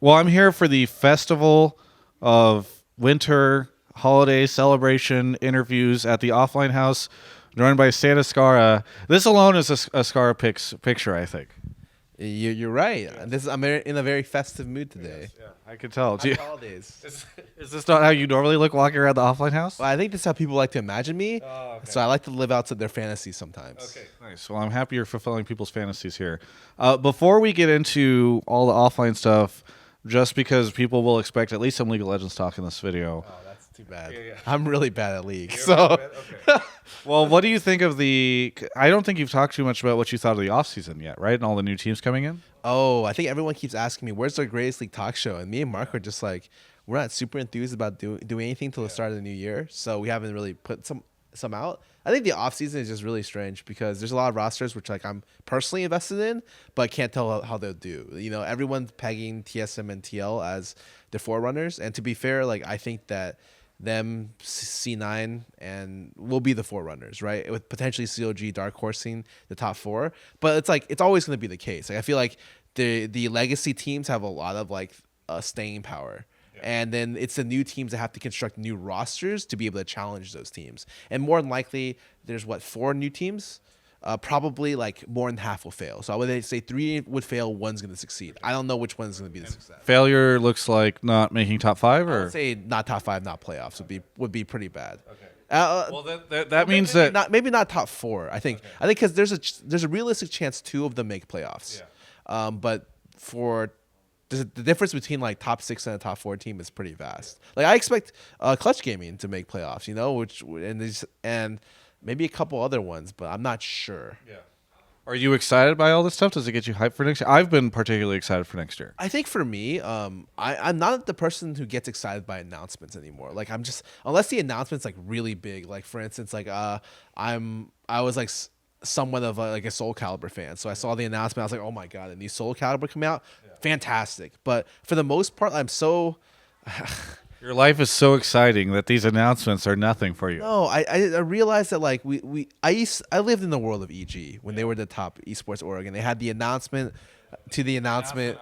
Well, I'm here for the festival of winter holiday celebration interviews at the Offline House, joined by Santa Scarra. This alone is a Scarra picture, I think. You're right. This I'm in a very festive mood today. Yeah, I can tell. Happy holidays. Is this not how you normally look walking around the Offline House? Well, I think this is how people like to imagine me. Oh, okay. So I like to live out to their fantasies sometimes. Okay, nice. Well, I'm happy you're fulfilling people's fantasies here. Before we get into all the offline stuff, just because people will expect at least some League of Legends talk in this video. Oh, that's too bad. Yeah. I'm really bad at League. You're So okay. Well, what do you think of the? I don't think you've talked too much about what you thought of the offseason yet, right? And all the new teams coming in. Oh, I think everyone keeps asking me, where's our greatest league talk show? And me and Mark are just like, we're not super enthused about doing anything till the start of the new year. So we haven't really put some out. I think the offseason is just really strange because there's a lot of rosters which like I'm personally invested in, but can't tell how they'll do. You know, everyone's pegging TSM and TL as the forerunners. And to be fair, like I think that them C9 and will be the forerunners, right? With potentially COG dark horsing the top four, but it's like it's always going to be the case. Like I feel like the legacy teams have a lot of like staying power. And then it's the new teams that have to construct new rosters to be able to challenge those teams. And more than likely, there's what, 4 new teams? Probably like more than half will fail. So I would say 3 would fail, 1's going to succeed. I don't know which one's going to be the success. Failure looks like not making top 5, I or would say not top 5, not playoffs would be pretty bad. okay. Well, That means that maybe not top 4. I think because there's a realistic chance 2 of them make playoffs. Yeah. But for the difference between like top 6 and a top 4 team is pretty vast. Like I expect Clutch Gaming to make playoffs, you know, and maybe a couple other ones, but I'm not sure. Yeah. Are you excited by all this stuff? Does it get you hyped for next year? I've been particularly excited for next year. I think for me, I'm not the person who gets excited by announcements anymore. Like I'm just unless the announcement's like really big. Like for instance, like I was like somewhat of like a Soul Calibur fan, so I saw the announcement. I was like, oh my god, a new Soul Calibur come out, fantastic. But for the most part, I'm so. Your life is so exciting that these announcements are nothing for you. No, I realized that like I lived in the world of EG when they were the top esports org, and they had the announcement to the announcement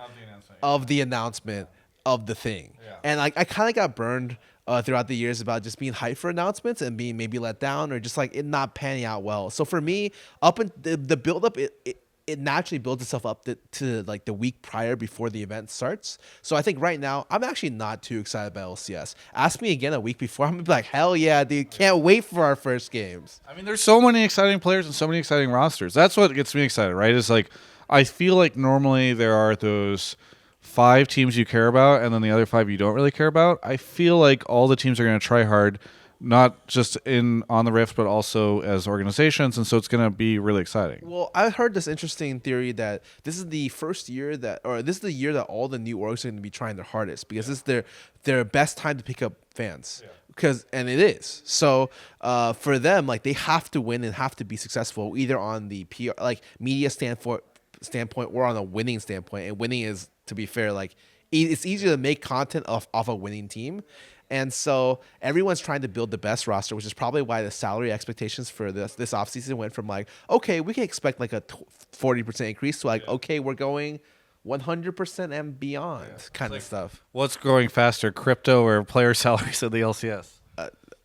of the announcement of the thing, and like I kind of got burned throughout the years about just being hyped for announcements and being maybe let down or just like it not panning out well. So for me, up in the build up, it naturally builds itself up to like the week prior before the event starts. So I think right now I'm actually not too excited about LCS. Ask me again a week before, I'm gonna be like, hell yeah, dude, can't wait for our first games. I mean, there's so many exciting players and so many exciting rosters. That's what gets me excited, right? Is like I feel like normally there are those 5 teams you care about and then the other 5 you don't really care about. I feel like all the teams are going to try hard, not just on the Rift, but also as organizations, and so it's going to be really exciting. Well, I heard this interesting theory that this is the first year this is the year that all the new orgs are going to be trying their hardest because this is their best time to pick up fans. And it is. So for them, like they have to win and have to be successful either on the PR, like media standpoint or on a winning standpoint. And winning is, to be fair, like it's easier to make content off a winning team. And so everyone's trying to build the best roster, which is probably why the salary expectations for this offseason went from like, okay, we can expect like a 40% increase to like, okay, we're going 100% and beyond kind of stuff. What's growing faster, crypto or player salaries in the LCS?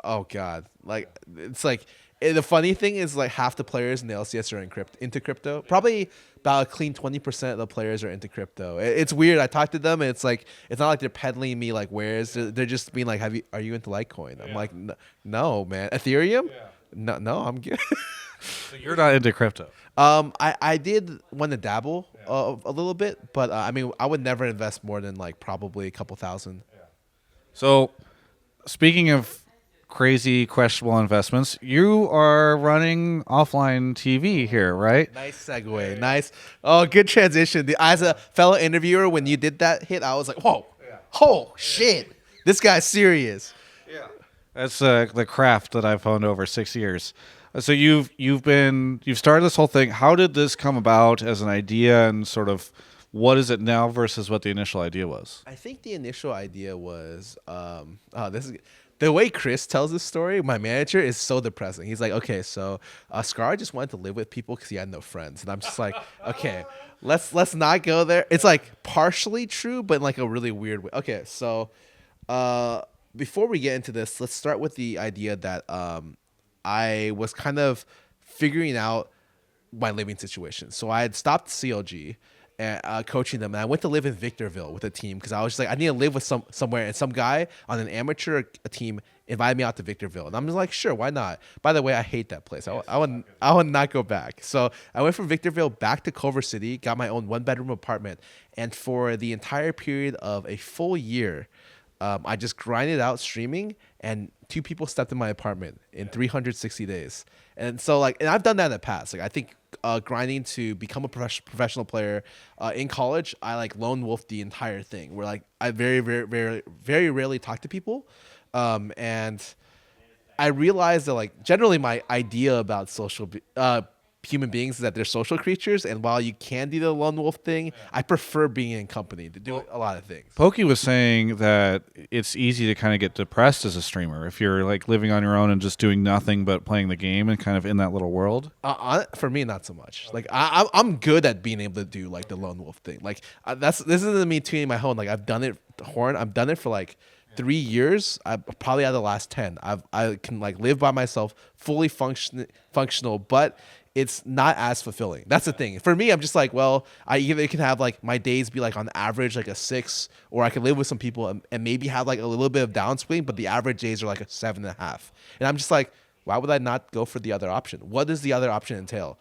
Oh God, like it's like the funny thing is like half the players in the LCS are into crypto. Probably about a clean 20% of the players are into crypto. It's weird. I talked to them, and it's like it's not like they're peddling me like wares. They're just being like, are you into Litecoin? I'm like, no, man. Ethereum? No, I'm good. So you're not into crypto. I did want to dabble a little bit, but I mean, I would never invest more than like probably a couple thousand. So, speaking of crazy, questionable investments, you are running OfflineTV here, right? Nice segue. Nice. Oh, good transition. As a fellow interviewer, when you did that hit, I was like, whoa, oh shit, this guy's serious. Yeah, that's the craft that I've honed over 6 years. So you've started this whole thing. How did this come about as an idea, and sort of what is it now versus what the initial idea was? I think the initial idea was the way Chris tells this story, my manager is so depressing. He's like, okay, so Scarra just wanted to live with people because he had no friends, and I'm just like, okay, let's not go there. It's like partially true, but in like a really weird way. Okay, so before we get into this, let's start with the idea that I was kind of figuring out my living situation. So I had stopped CLG and coaching them, and I went to live in Victorville with a team because I was just like, I need to live with somewhere. And some guy on an amateur team invited me out to Victorville, and I'm just like, sure, why not? By the way, I hate that place. I would not go back. So I went from Victorville back to Culver City, got my own 1-bedroom apartment, and for the entire period of a full year, I just grinded out streaming, and 2 people stepped in my apartment in 360 days. And so like, and I've done that in the past. Like I think grinding to become a professional player in college, I like lone wolf the entire thing. Where like I very rarely talk to people, and I realized that like generally my idea about human beings is that they're social creatures, and while you can do the lone wolf thing, I prefer being in company to do a lot of things. Pokey was saying that it's easy to kind of get depressed as a streamer if you're like living on your own and just doing nothing but playing the game and kind of in that little world. For me, not so much. Like I'm good at being able to do like the lone wolf thing. Like this isn't me tuning my horn. Like I've done it I've done it for like 3 years. I probably out of the last 10. I can like live by myself, fully functional, but it's not as fulfilling. That's the thing. For me, I'm just like, well, I either can have like my days be like on average like a 6, or I can live with some people and maybe have like a little bit of downswing, but the average days are like a 7.5. And I'm just like, why would I not go for the other option? What does the other option entail?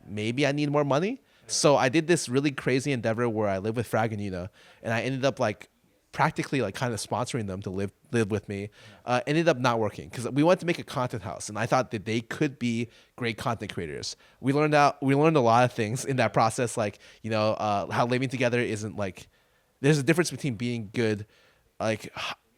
Maybe I need more money. So I did this really crazy endeavor where I live with Frag and Una, and I ended up like practically like kind of sponsoring them to live with me. Ended up not working because we wanted to make a content house, and I thought that they could be great content creators. We learned a lot of things in that process, like how living together isn't like, there's a difference between being good, like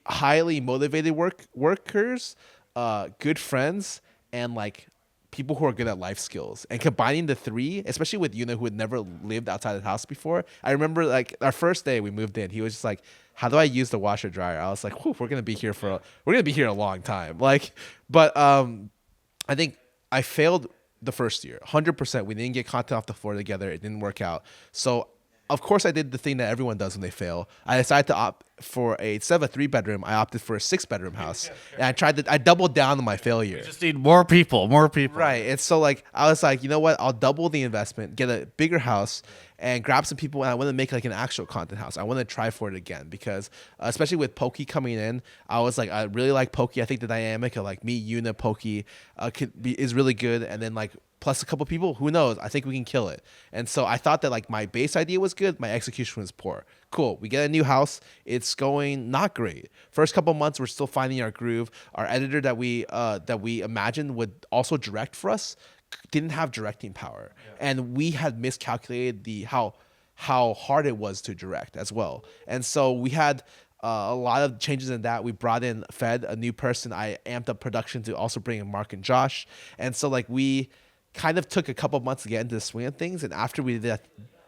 highly motivated workers, good friends, and like people who are good at life skills, and combining the 3, especially with Yuna, who had never lived outside the house before. I remember like our first day we moved in, he was just like, how do I use the washer dryer? I was like, we're gonna be here a long time. Like, but I think I failed the first year 100%. We didn't get content off the floor together. It didn't work out. So of course I did the thing that everyone does when they fail. I decided to opt for instead of a 3-bedroom, I opted for a 6-bedroom house. And I doubled down on my failure. You just need more people. Right. And so like, I was like, you know what? I'll double the investment, get a bigger house, and grab some people. And I want to make like an actual content house. I want to try for it again because especially with Pokey coming in, I was like, I really like Pokey. I think the dynamic of like me, Yuna, Pokey is really good. And then like, plus a couple people, who knows? I think we can kill it. And so I thought that like my base idea was good, my execution was poor. Cool. We get a new house. It's going not great. First couple months, we're still finding our groove. Our editor that we imagined would also direct for us didn't have directing power, and we had miscalculated how hard it was to direct as well. And so we had a lot of changes in that. We brought in Fed, a new person. I amped up production to also bring in Mark and Josh. And so like we kind of took a couple months to get into the swing of things. And after we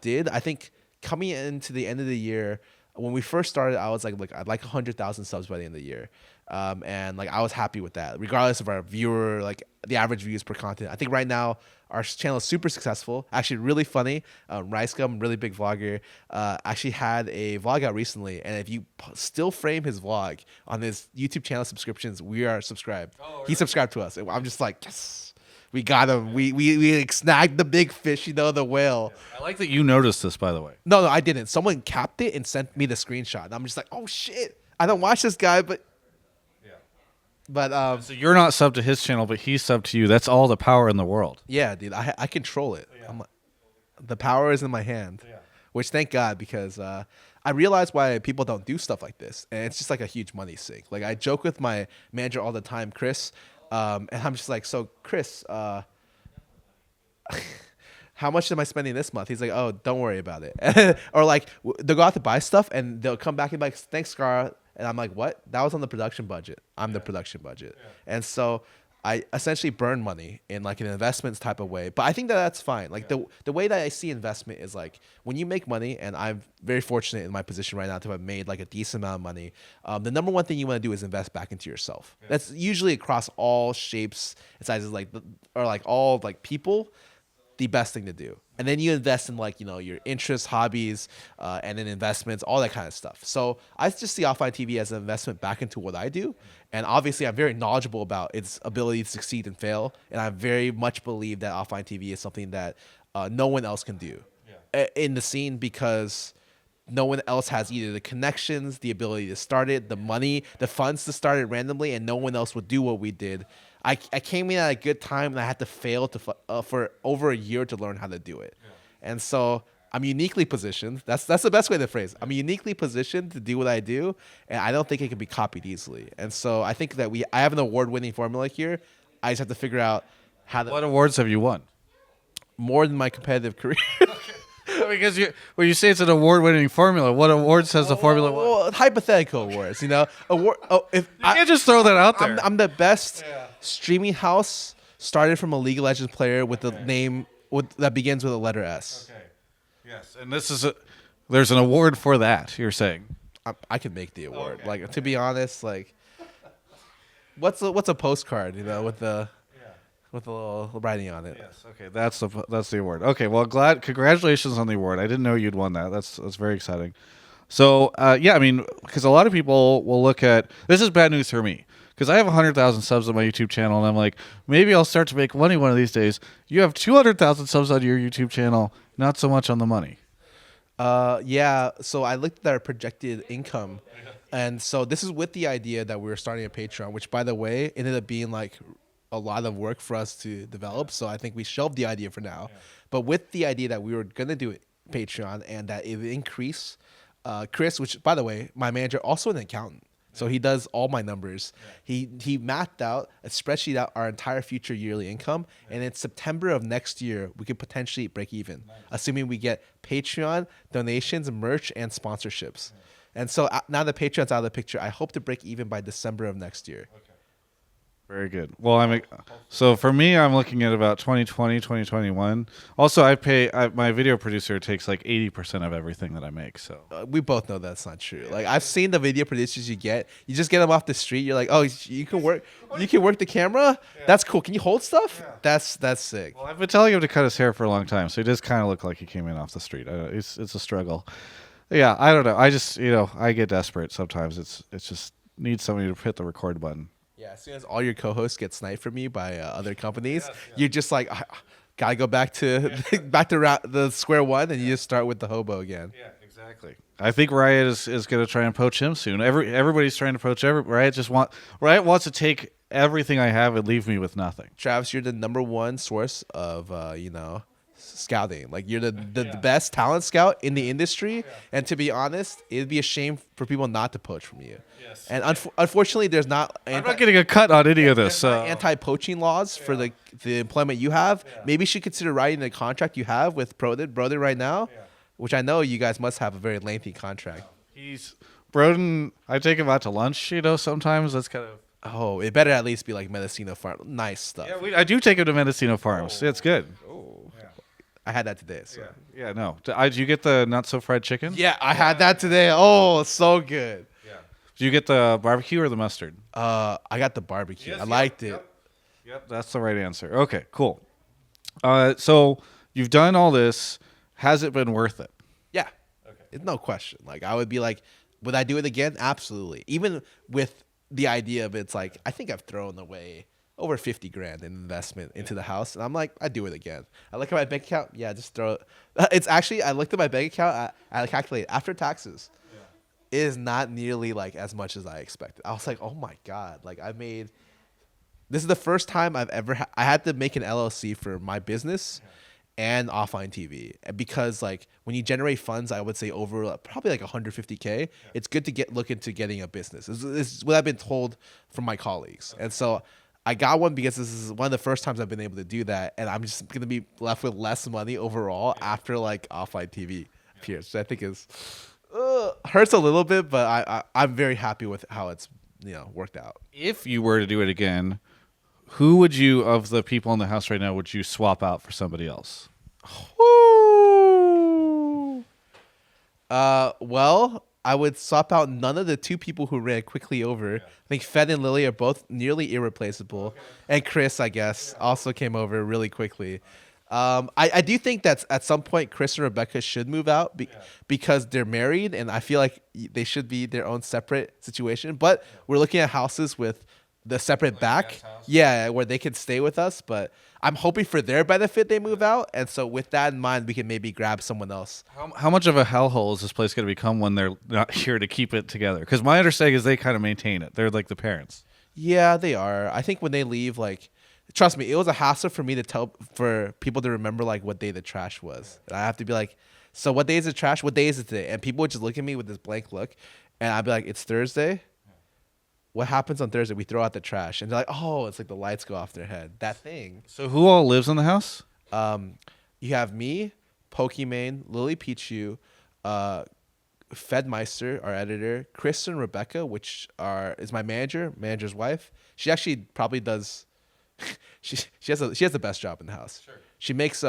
did, I think coming into the end of the year, when we first started, I was like, look, I'd like 100,000 subs by the end of the year. And like I was happy with that, regardless of our viewer, like the average views per content. I think right now our channel is super successful, actually really funny. Ricegum, really big vlogger, actually had a vlog out recently, and if you still frame his vlog on his YouTube channel subscriptions, we are subscribed. Oh, really? He subscribed to us. I'm just like, yes. We got him. We like snagged the big fish, the whale. I like that you noticed this, by the way. No, I didn't. Someone capped it and sent me the screenshot. And I'm just like, oh shit. I don't watch this guy, but so you're not subbed to his channel, but he's subbed to you. That's all the power in the world. Yeah, dude. I control it. Yeah. The power is in my hand, which thank God, because I realize why people don't do stuff like this, and it's just like a huge money sink. Like I joke with my manager all the time, Chris. And I'm just like, so Chris, how much am I spending this month? He's like, oh, don't worry about it. Or like they'll go out to buy stuff and they'll come back and be like, thanks, Scarra. And I'm like, what? That was on the production budget. I'm the production budget. Yeah. And so I essentially burn money in like an investments type of way. But I think that that's fine. Like the way that I see investment is like when you make money, and I'm very fortunate in my position right now to have made like a decent amount of money. The number one thing you want to do is invest back into yourself. That's usually across all shapes and sizes, or like all like people, the best thing to do. And then you invest in like, your interests, hobbies, and then investments, all that kind of stuff. So I just see Offline TV as an investment back into what I do. And obviously I'm very knowledgeable about its ability to succeed and fail. And I very much believe that Offline TV is something that no one else can do in the scene, because no one else has either the connections, the ability to start it, the money, the funds to start it randomly, and no one else would do what we did. I came in at a good time, and I had to fail for over a year to learn how to do it. And so I'm uniquely positioned. That's the best way to phrase it. I'm uniquely positioned to do what I do, and I don't think it can be copied easily. And so I think that I have an award-winning formula here. I just have to figure out how to... What awards have you won? More than my competitive career. Because when you say it's an award-winning formula, what awards has the formula won? Well, hypothetical awards, Award. If You can't just throw that out there. I'm the best streaming house started from a League of Legends player with the name that begins with a letter S. Okay. Yes, and there's an award for that. You're saying I can make the award. Okay. Like, to be honest, like, what's a postcard, with the little writing on it. Yes. Okay. That's the award. Okay. Well, congratulations on the award. I didn't know you'd won that. That's very exciting. So yeah, I mean, because a lot of people will look at this is bad news for me, because I have 100,000 subs on my YouTube channel, and I'm like, maybe I'll start to make money one of these days. You have 200,000 subs on your YouTube channel, not so much on the money. Yeah. So I looked at our projected income, and so this is with the idea that we were starting a Patreon, which, by the way, ended up being like a lot of work for us to develop. So I think we shelved the idea for now. But with the idea that we were gonna do Patreon and that it would increase, Chris, which, by the way, my manager, also an accountant. So he does all my numbers. He mapped out a spreadsheet out our entire future yearly income, and in September of next year we could potentially break even, assuming we get Patreon donations, merch, and sponsorships. And so now that Patreon's out of the picture, I hope to break even by December of next year. Very good. Well, so for me, I'm looking at about 2020, 2021. Also, my video producer takes like 80% of everything that I make. So we both know that's not true. Like, I've seen the video producers you just get them off the street. You're like, oh, you can work the camera. Yeah. That's cool. Can you hold stuff? Yeah. That's sick. Well, I've been telling him to cut his hair for a long time, so he does kind of look like he came in off the street. It's a struggle. Yeah, I don't know. I just I get desperate sometimes. It's just need somebody to hit the record button. Yeah, as soon as all your co-hosts get sniped from you by other companies, you're just like, gotta go back to the square one, and you just start with the hobo again. Yeah, exactly. I think Riot is going to try and poach him soon. Everybody's trying to poach Riot. Riot wants to take everything I have and leave me with nothing. Travis, you're the number one source of scouting. Like, you're the best talent scout in the industry, and to be honest, it'd be a shame for people not to poach from you. Yes. And unfortunately, there's not. I'm not getting a cut on any of this. Anti-poaching laws for the employment you have. Maybe you should consider writing the contract you have with Broden right now, which I know you guys must have a very lengthy contract. Broden. I take him out to lunch. Sometimes that's kind of. Oh, it better at least be like Mendocino Farm. Nice stuff. Yeah, I do take him to Mendocino Farms. It's good. Oh. Yeah. I had that today. So. Yeah, no. Did you get the not so fried chicken? Yeah, I had that today. Oh, so good. Yeah. Did you get the barbecue or the mustard? I got the barbecue. Yes, I liked it. Yep, that's the right answer. Okay, cool. So you've done all this. Has it been worth it? Yeah. Okay. It's no question. Like, I would be like, would I do it again? Absolutely. Even with the idea of it's like, I think I've thrown away over 50 grand in investment into the house, and I'm like, I'd do it again. I look at my bank account, just throw it. It's actually, I looked at my bank account, I calculated after taxes, it is not nearly like as much as I expected. I was like, oh my god, like this is the first time I've ever I had to make an LLC for my business and Offline TV, because like when you generate funds, I would say over probably like 150K, it's good to look into getting a business. This is what I've been told from my colleagues, and so I got one because this is one of the first times I've been able to do that, and I'm just gonna be left with less money overall after like Offline TV appears, which I think is hurts a little bit, but I'm very happy with how it's worked out. If you were to do it again, Who would you, of the people in the house right now, would you swap out for somebody else? Woo! Well, I would swap out none of the two people who ran quickly over. I think Fed and Lily are both nearly irreplaceable, and Chris, I guess, also came over really quickly. I do think that at some point Chris and Rebecca should move out because they're married, and I feel like they should be their own separate situation. But we're looking at houses with the separate back, yeah, where they can stay with us. But I'm hoping for their benefit they move out, and so with that in mind, we can maybe grab someone else. How much of a hellhole is this place going to become when they're not here to keep it together? Because my understanding is they kind of maintain it. They're like the parents. Yeah, they are. I think when they leave, like, trust me, it was a hassle for me to tell for people to remember like what day the trash was. And I have to be like, so what day is the trash? What day is it today? And people would just look at me with this blank look, and I'd be like, it's Thursday. What happens on Thursday? We throw out the trash, and they're like, oh, it's like the lights go off their head. That thing. So who all lives in the house? You have me, Pokimane, Lily Pichu, Fedmeister, our editor, Chris and Rebecca, which is my manager's wife. She actually probably does. she has the best job in the house. Sure. She makes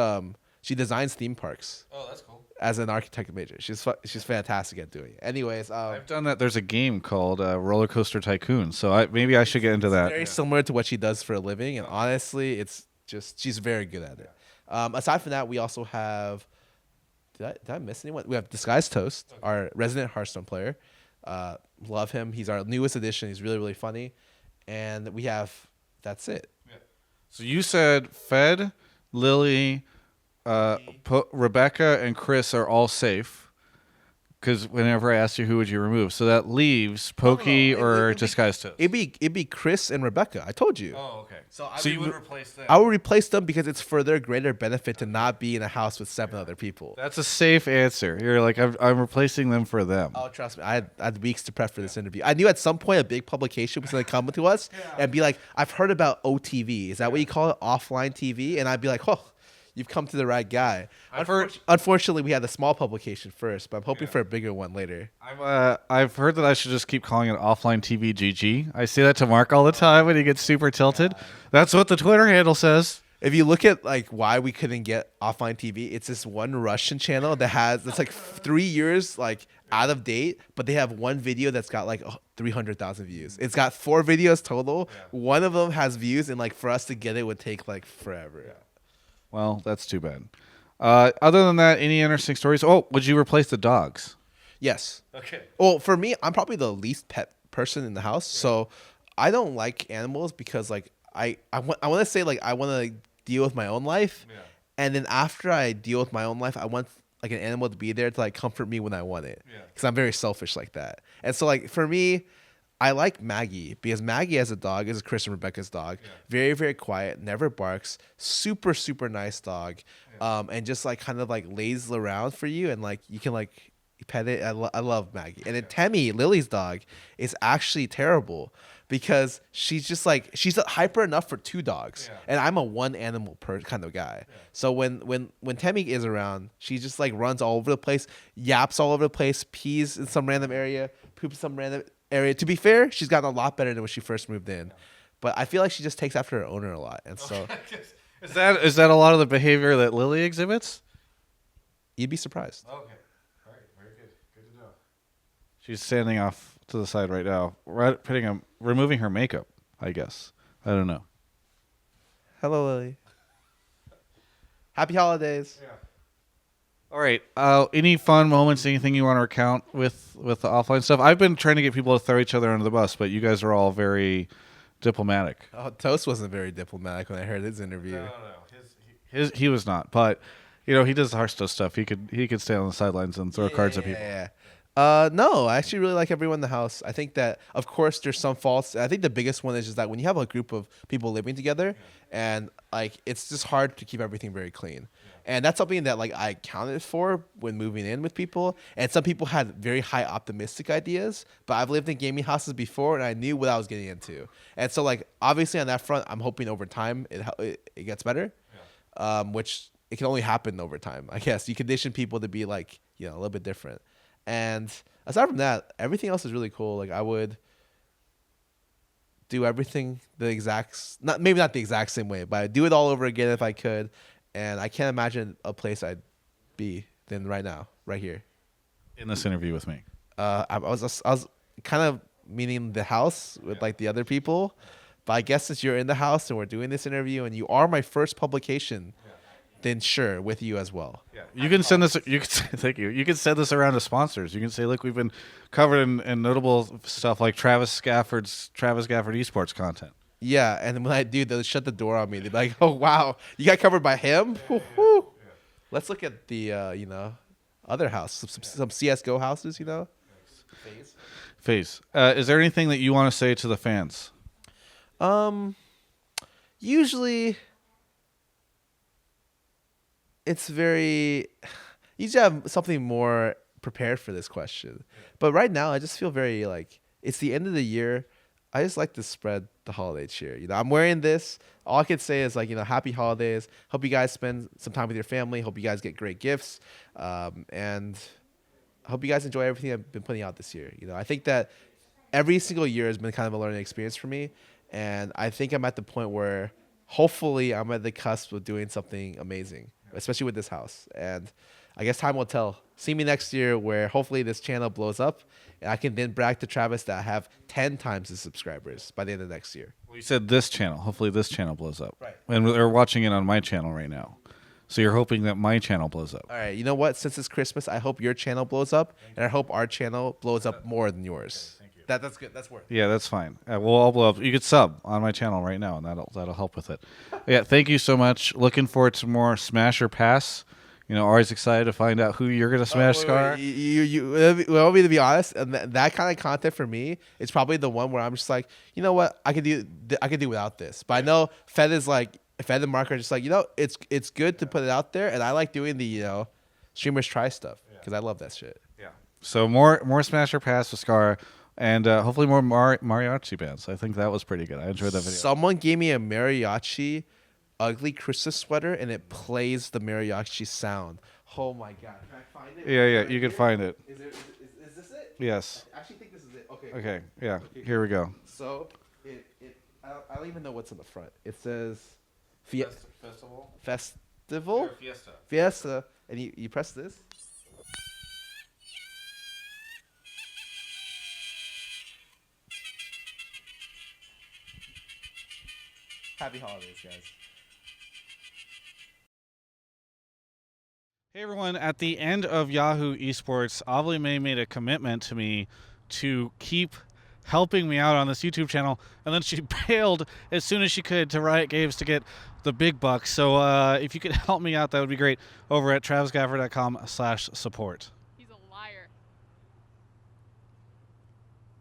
she designs theme parks. Oh, that's cool. As an architect major, she's fantastic at doing it. Anyways, I've done that. There's a game called Roller Coaster Tycoon, so maybe I should get into that. Very similar to what she does for a living, and honestly, it's just she's very good at it. Aside from that, we also have. Did I miss anyone? We have Disguised Toast, our resident Hearthstone player. Love him. He's our newest addition. He's really, really funny. And we have, that's it. Yeah. So you said Fed, Lily, Rebecca, and Chris are all safe. Because whenever I asked you who would you remove, so that leaves Pokey or Disguised Toast. It'd be Chris and Rebecca. I told you. Oh, okay. So you would replace them. I would replace them because it's for their greater benefit to not be in a house with 7 other people. That's a safe answer. You're like, I'm replacing them for them. Oh, trust me. I had weeks to prep for this interview. I knew at some point a big publication was going to come to us and be like, I've heard about OTV. Is that what you call it? Offline TV? And I'd be like, oh, you've come to the right guy. Unfortunately, we had a small publication first, but I'm hoping for a bigger one later. I've heard that I should just keep calling it Offline TV GG. I say that to Mark all the time when he gets super tilted. That's what the Twitter handle says. If you look at like why we couldn't get Offline TV, it's this one Russian channel that's like 3 years like out of date, but they have one video that's got like 300,000 views. It's got 4 videos total. Yeah. One of them has views, and like for us to get it would take like forever. Yeah. Well, that's too bad. Other than that, any interesting stories? Oh, would you replace the dogs? Yes. Okay. Well, for me, I'm probably the least pet person in the house, so I don't like animals because like I want to say like I want to deal with my own life, and then after I deal with my own life, I want like an animal to be there to like comfort me when I want it. Because I'm very selfish like that, and so like for me. I like Maggie because Maggie as a dog is Chris and Rebecca's dog. Yeah. Very, very quiet, never barks. Super, super nice dog. Yeah. And just like kind of like lays around for you and like you can like pet it. I love Maggie. And then Temmie, Lily's dog, is actually terrible because she's just like she's hyper enough for 2 dogs. Yeah. And I'm a one animal kind of guy. Yeah. So when Temmie is around, she just like runs all over the place, yaps all over the place, pees in some random area, poops in some random area. To be fair, she's gotten a lot better than when she first moved in, but I feel like she just takes after her owner a lot, and so is that a lot of the behavior that Lily exhibits? You'd be surprised. Okay, all right, very good. Good to know. She's standing off to the side right now, removing her makeup. I guess I don't know. Hello, Lily. Happy holidays. Yeah. All right. Any fun moments? Anything you want to recount with the offline stuff? I've been trying to get people to throw each other under the bus, but you guys are all very diplomatic. Oh, Toast wasn't very diplomatic when I heard his interview. No. He was not. But he does the Hearthstone stuff. He could stay on the sidelines and throw cards at people. Yeah. No, I actually really like everyone in the house. I think that, of course, there's some faults. I think the biggest one is just that when you have a group of people living together, and like it's just hard to keep everything very clean. And that's something that like I accounted for when moving in with people. And some people had very high optimistic ideas, but I've lived in gaming houses before and I knew what I was getting into. And so like obviously on that front, I'm hoping over time it gets better, which it can only happen over time. I guess you condition people to be like a little bit different. And aside from that, everything else is really cool. Like I would do everything the not the exact same way, but I'd do it all over again if I could. And I can't imagine a place I'd be than right now, right here. In this interview with me. I was kind of meaning the house with like the other people, but I guess since you're in the house and we're doing this interview and you are my first publication, then sure, with you as well. Yeah, you can send this. You can thank you. You can send this around to sponsors. You can say, look, we've been covered in notable stuff like Travis Gafford esports content. Yeah, and when I do, they'll shut the door on me. They're like, "Oh wow, you got covered by him." Woo-hoo. Let's look at the other house, some CS:GO houses. Phase. Is there anything that you want to say to the fans? Usually it's very. You usually have something more prepared for this question, but right now I just feel very like it's the end of the year. I just like to spread the holiday cheer. I'm wearing this. All I could say is like, happy holidays. Hope you guys spend some time with your family. Hope you guys get great gifts. And I hope you guys enjoy everything I've been putting out this year. I think that every single year has been kind of a learning experience for me. And I think I'm at the point where hopefully I'm at the cusp of doing something amazing, especially with this house. And I guess time will tell. See me next year where hopefully this channel blows up and I can then brag to Travis that I have 10 times the subscribers by the end of next year. Well, you said this channel. Hopefully this channel blows up. Right. And they're watching it on my channel right now. So you're hoping that my channel blows up. All right. You know what? Since it's Christmas, I hope your channel blows up and I hope our channel blows up more than yours. Thank you. That's good. That's worth it. Yeah, that's fine. We'll all blow up. You could sub on my channel right now, and that'll help with it. Yeah, thank you so much. Looking forward to more Smash or Pass. Always excited to find out who you're gonna smash, Scarra. You want me to be honest? And that kind of content for me is probably the one where I'm just like, you know what, I could do without this. But I know Fed and Mark are just like, it's good to put it out there, and I like doing the streamers try stuff because I love that shit. Yeah. So more Smash or Pass with Scarra, and hopefully more mariachi bands. I think that was pretty good. I enjoyed that video. Someone gave me a mariachi ugly Christmas sweater and it plays the mariachi sound. Oh my god. Can I find it? Yeah, you can find it. Is this it? Yes. I actually think this is it. Okay. Okay, yeah. Here we go. So I don't even know what's on the front. It says Festival? Festival? Fiesta. Fiesta. And you press this. Happy holidays, guys. Hey everyone, at the end of Yahoo Esports, Ovly May made a commitment to me to keep helping me out on this YouTube channel, and then she bailed as soon as she could to Riot Games to get the big bucks. So if you could help me out, that would be great over at travisgaffer.com/support.